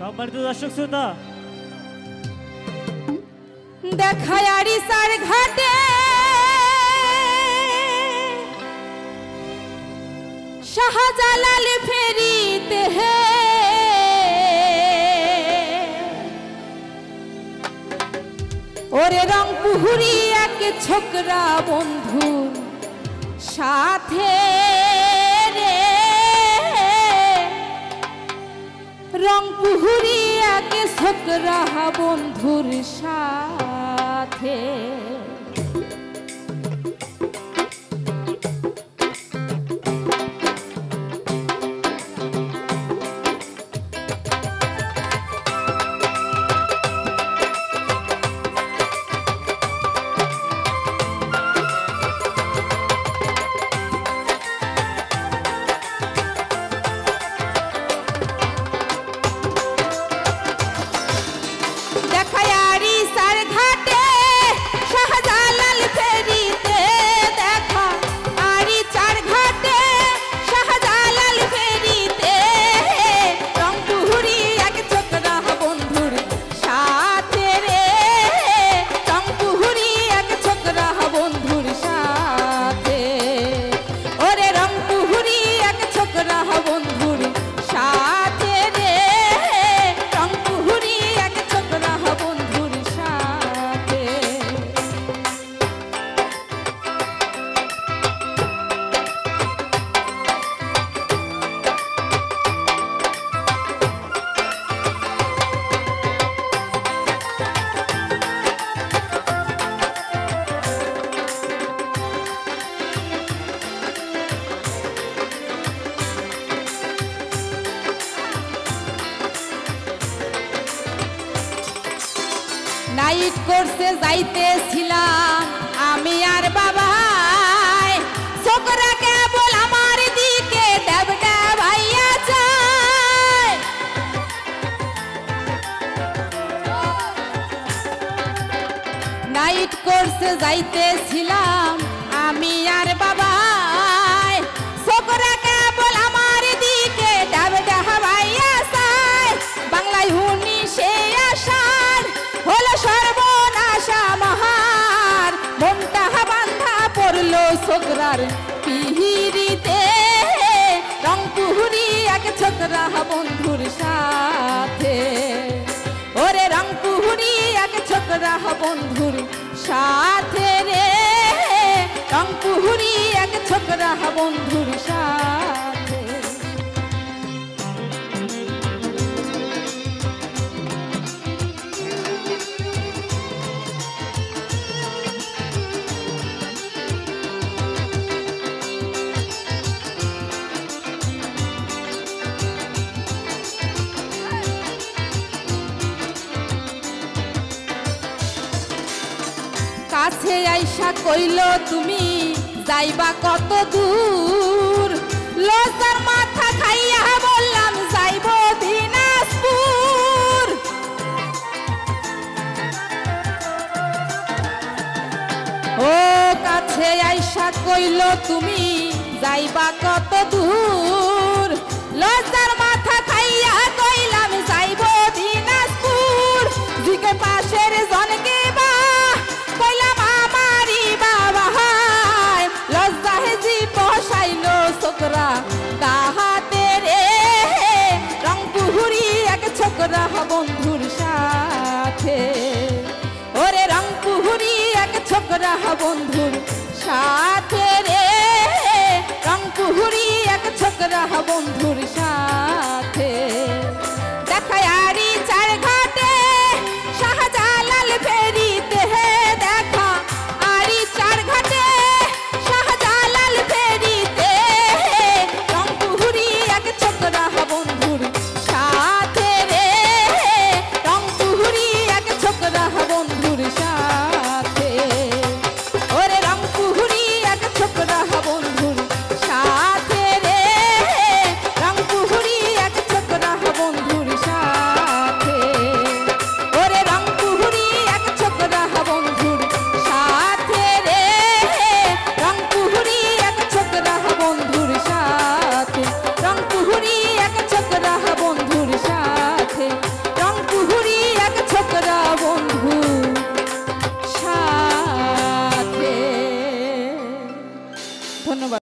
সম্মানিত দর্শক শ্রোতা, দেখায় আরিসার ঘাটে শাহজালাল ফেরিতে হে ওরে রংপুরি এক ছোকরা বন্ধু সাথে রে রংপুরি এক ছোকরা বন্ধুর সাথে নাইট কোর্সে যাইতেছিলাম আমি আর বাবাই ছোকরা কেবল আমার দিকে দেবটা ভাইয়া চায় নাইট কোর্সে যাইতেছিলাম আমি আর বাবাই ছোকরা কেবল আমার দিকে দেবটা ভাইয়া চায় বাংলায় হুনি সে আসার হলো সর্বনাশা মহার মনটা বান্ধা পড়লো ছোকরার পিহিরিতে রংপুরি এক ছোকরা বন্ধুর সাথে ওরে রংপুরি এক ছোকরা বন্ধুর সাথে রে রংপুরি এক ছোকরা বন্ধুর সাথে কাছে আইসা কইলো তুমি যাইবা কত দূর লজ্জার মাথা খাইয়া বললাম যাইব দিনাজপুর ও কাছে আইসা কইলো তুমি যাইবা কত দূর লজ্জার মাথা খাইয়া কইলাম যাইব দিনাজপুর দিকে পাশের জনকে ছোকরা তাহাতে রে রংপুরি এক ছোকরা বন্ধুর সাথে ওরে রংপুরি এক ছোকরা বন্ধুর সাথে রে রংপুরি এক ছোকরা বন্ধুর সাথে